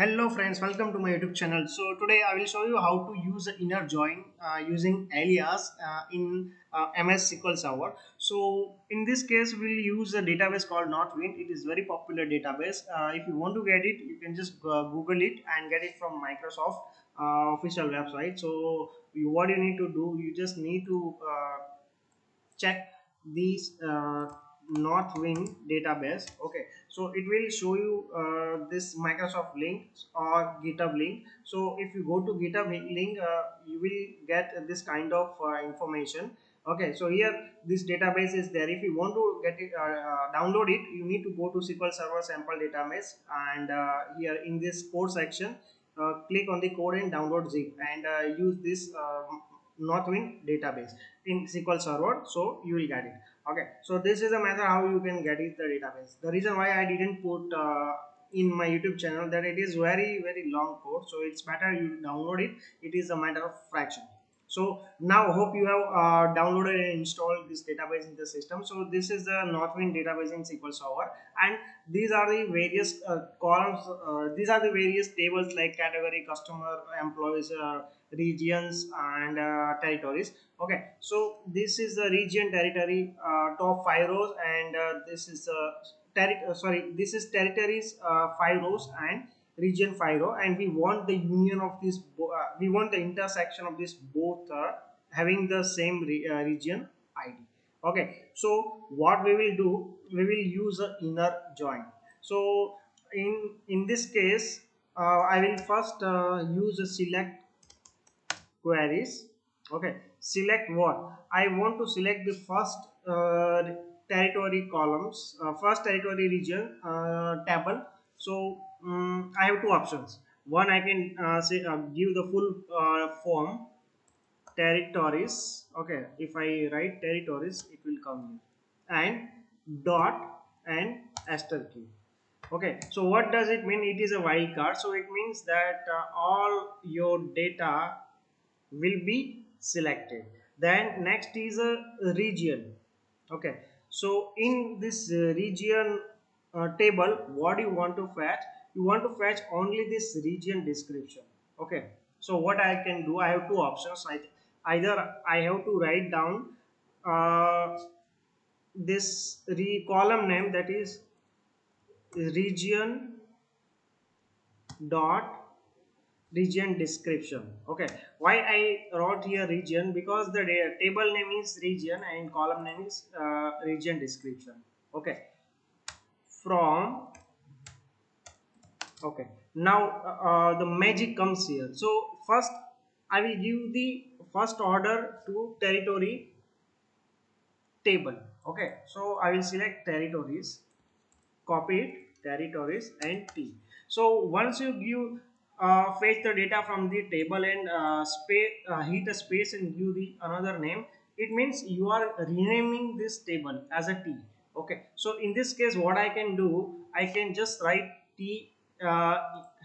Hello friends, welcome to my YouTube channel. So today I will show you how to use the inner join using alias in MS SQL Server. So in this case we'll use a database called Northwind. It is very popular database. If you want to get it, you can just Google it and get it from Microsoft official website. So what you need to do, you just need to check these Northwind database. Okay, so it will show you this Microsoft link or GitHub link. So if you go to GitHub link, you will get this kind of information. Okay, so here this database is there. If you want to get it download it, you need to go to SQL Server sample database, and here in this code section, click on the code and download zip, and use this Northwind database in SQL Server, so you will get it. Okay, so this is a method how you can get it the database. The reason why I didn't put in my YouTube channel that it is very long code, so it's better you download it. It is a matter of fraction. So now hope you have downloaded and installed this database in the system. So this is the Northwind database in SQL Server, and these are the various columns. These are the various tables like category, customer, employees, regions, and territories. Okay, so this is the region, territory, top 5 rows, and this is this is territories, 5 rows, and region 5 row, and we want the union of this we want the intersection of this both having the same region ID. Okay, so what we will do, we will use a inner join. So in this case, I will first use a select queries. Okay, select what I want to select the first territory columns, first territory region table. So I have two options. One, I can say give the full form territories. Okay, if I write territories, it will come here, and dot and asterisk key. Okay, so what does it mean? It is a wildcard, so it means that all your data will be selected. Then next is a region. Okay, so in this region table, what you want to fetch, you want to fetch only this region description. Okay, so what I can do, I have two options. Either I have to write down uh, this column name, that is region dot region description. Okay, why I wrote here region? Because the table name is region and column name is region description. Okay, from okay, now the magic comes here. So first I will give the first order to territory table. Okay, so I will select territories, copy it, territories, and T. So once you give fetch the data from the table and hit a space and give the another name, it means you are renaming this table as a T. Okay, so in this case what I can do, I can just write T uh,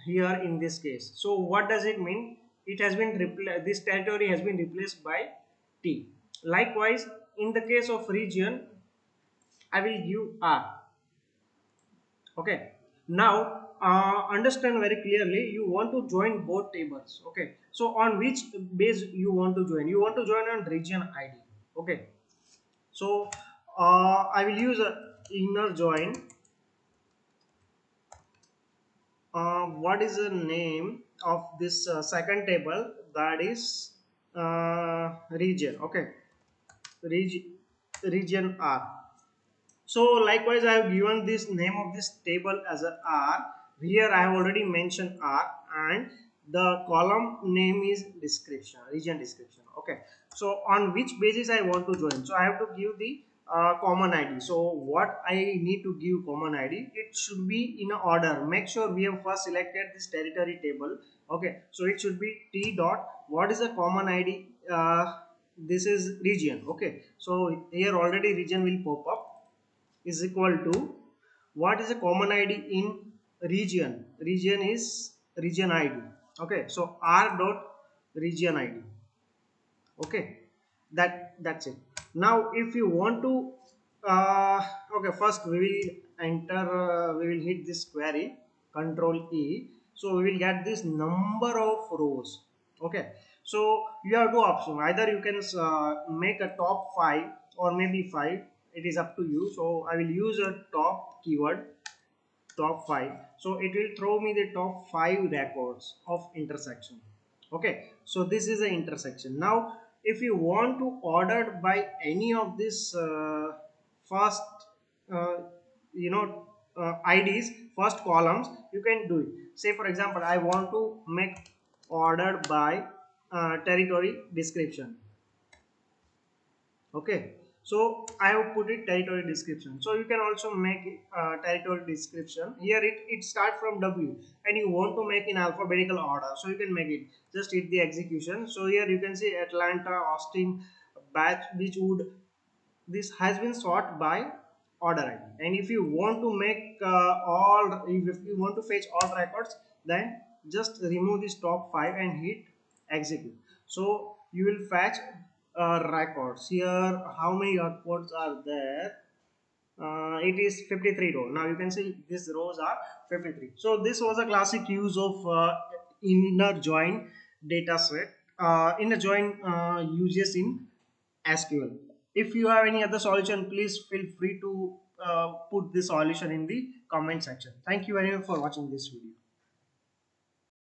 here in this case. So what does it mean? It has been replaced, this territory has been replaced by T. Likewise, in the case of region, I will give R. Okay, now understand very clearly, you want to join both tables. Okay, so on which base you want to join? You want to join on region ID. Okay, so I will use a inner join. What is the name of this second table? That is region. Okay, region R. So likewise, I have given this name of this table as a R. Here I have already mentioned R, and the column name is description, region description. Okay, so on which basis I want to join? So I have to give the common ID. So what I need to give common ID? It should be in order. Make sure we have first selected this territory table. Okay, so it should be T dot. What is the common ID? This is region. Okay, so here already region will pop up, is equal to what is a common ID in region. Region is region ID. Okay, so R dot region ID. Okay, that's it. Now if you want to okay, first we will enter we will hit this query, control E. So we will get this number of rows. Okay, so you have two options. Either you can make a top 5 or maybe 5. It is up to you. So I will use a top keyword, top 5. So it will throw me the top 5 records of intersection. Okay, so this is the intersection. Now if you want to order by any of this first uh, you know IDs, first columns, you can do it. Say for example, I want to make order by territory description. Okay, so I have put it territory description. So you can also make it territory description. Here it start from W and you want to make in alphabetical order, so you can make it. Just hit the execution. So here you can see Atlanta, Austin, Bath, Beachwood. This has been sort by order ID. And if you want to make if you want to fetch all records, then just remove this top 5 and hit execute. So you will fetch records. Here how many records are there? It is 53 row. Now you can see these rows are 53. So this was a classic use of inner join data set. Inner join uses in SQL. If you have any other solution, please feel free to put this solution in the comment section. Thank you very much for watching this video.